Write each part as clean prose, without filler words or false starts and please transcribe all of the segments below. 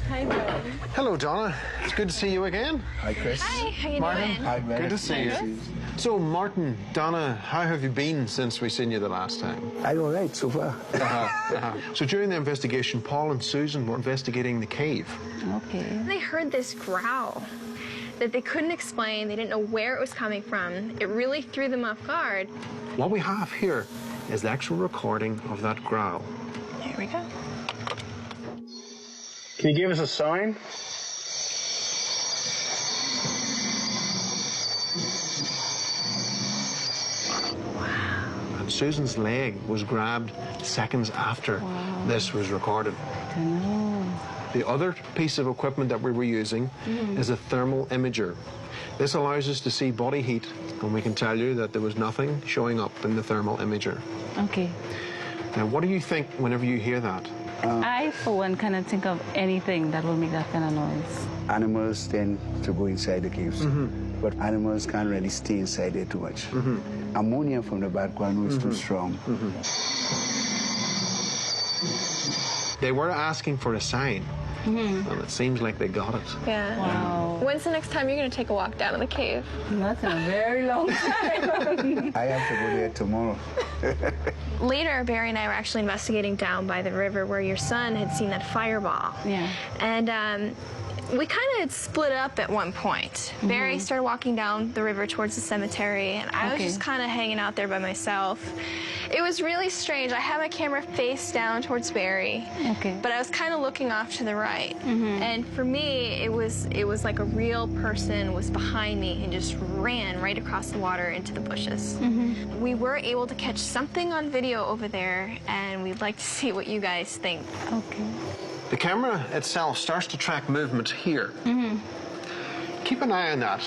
Hi, Bill. Hello, Donna. It's good to see you again. Hi, Chris. Hi, how you Martin. doing? Hi, Mary. Good to see you. So, Martin, Donna, how have you been since we seen you the last time? I'm all right so far. So during the investigation, Paul and Susan were investigating the cave. Okay. They heard this growl that they couldn't explain. They didn't know where it was coming from. It really threw them off guard. What we have here is the actual recording of that growl. Here we go. Can you give us a sign? And Susan's leg was grabbed seconds after this was recorded. The other piece of equipment that we were using is a thermal imager. This allows us to see body heat, and we can tell you that there was nothing showing up in the thermal imager. Okay. Now, what do you think whenever you hear that? I, for one, cannot think of anything that will make that kind of noise. Animals tend to go inside the caves, but animals can't really stay inside there too much. Ammonia from the background was too strong. They were asking for a sign, and it seems like they got it. Yeah. Wow. When's the next time you're going to take a walk down in the cave? That's in a very long time. I have to go there tomorrow. Later, Barry and I were actually investigating down by the river where your son had seen that fireball. Yeah. And we kind of split up at one point. Barry started walking down the river towards the cemetery, and I was just kind of hanging out there by myself. It was really strange. I had my camera face down towards Barry, but I was kind of looking off to the right. And for me, it was like a real person was behind me and just ran right across the water into the bushes. We were able to catch something on video over there, and we'd like to see what you guys think. Okay. The camera itself starts to track movement here. Keep an eye on that.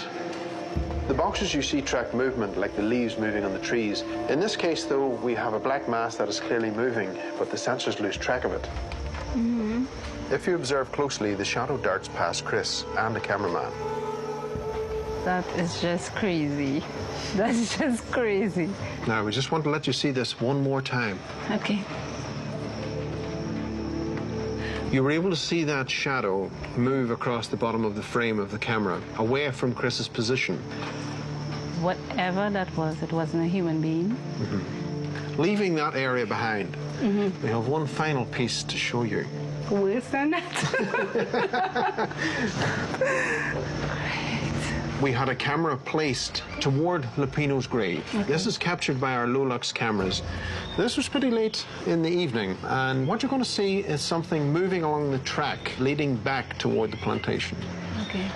The boxes you see track movement, like the leaves moving on the trees. In this case, though, we have a black mass that is clearly moving, but the sensors lose track of it. If you observe closely, the shadow darts past Chris and the cameraman. That is just crazy. That's just crazy. Now, we just want to let you see this one more time. Okay. You were able to see that shadow move across the bottom of the frame of the camera, away from Chris's position. Whatever that was, it wasn't a human being. Leaving that area behind, we have one final piece to show you. Worse than that. We had a camera placed toward Lopinot's grave. This is captured by our low-lux cameras. This was pretty late in the evening, and what you're going to see is something moving along the track leading back toward the plantation. Okay.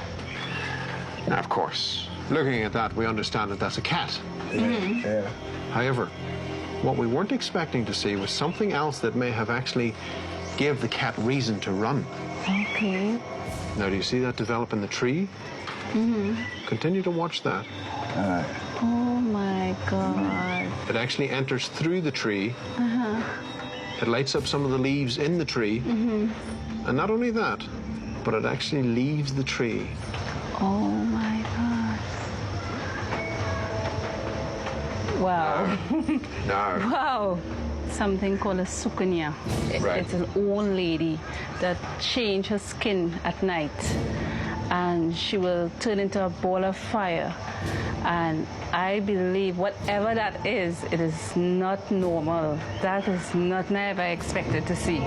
Now, of course, looking at that, we understand that that's a cat. Yeah. However, what we weren't expecting to see was something else that may have actually gave the cat reason to run. Okay. Now, do you see that develop in the tree? Continue to watch that. Oh my God. It actually enters through the tree. It lights up some of the leaves in the tree. And not only that, but it actually leaves the tree. Oh my God. Wow. Now, Wow. Something called a sukunya. Right. It's an old lady that changed her skin at night. And she will turn into a ball of fire. And I believe whatever that is, it is not normal. That is not I ever expected to see.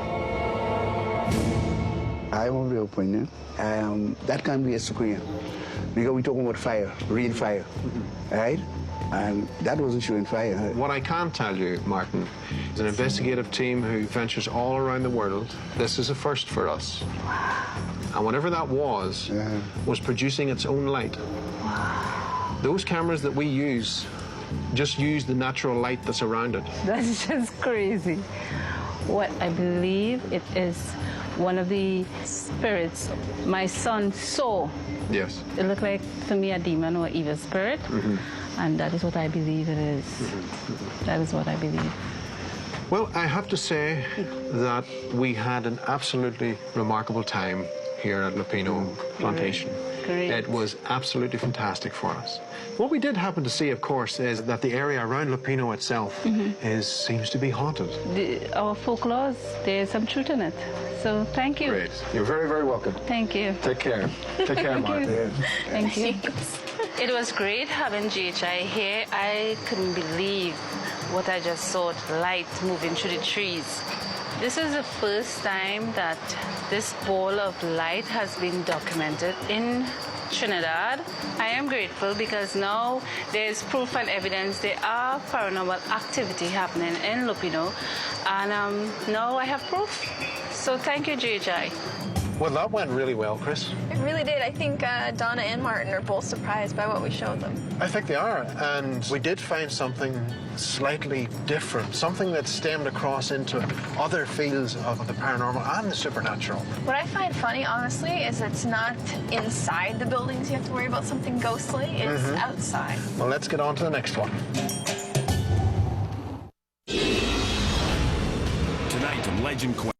I'm of the opinion that can be a sukuya. Because we're talking about fire, real fire, right? And that wasn't showing fire. what I can tell you, Martin, is an investigative team who ventures all around the world. This is a first for us. And whatever that was producing its own light. Those cameras that we use just use the natural light that's around it. That's just crazy. What I believe it is one of the spirits my son saw. Yes. It looked like, to me, a demon or evil spirit. And that is what I believe it is. That is what I believe. Well, I have to say that we had an absolutely remarkable time here at Lopinot Plantation. Great. It was absolutely fantastic for us. What we did happen to see, of course, is that the area around Lopinot itself seems to be haunted. Our folklore, there's some truth in it. So thank you. Great. You're very, very welcome. Thank you. Take care. Take care, Martha. Thank you. It was great having GHI here. I couldn't believe what I just saw, light moving through the trees. This is the first time that this ball of light has been documented in Trinidad. I am grateful because now there's proof and evidence there are paranormal activity happening in Lopinot, and now I have proof. So thank you, GHI. Well, that went really well, Chris. It really did. I think Donna and Martin are both surprised by what we showed them. I think they are, and we did find something slightly different, something that stemmed across into other fields of the paranormal and the supernatural. What I find funny, honestly, is it's not inside the buildings you have to worry about something ghostly. It's outside. Well, let's get on to the next one. Tonight on Legend Quest.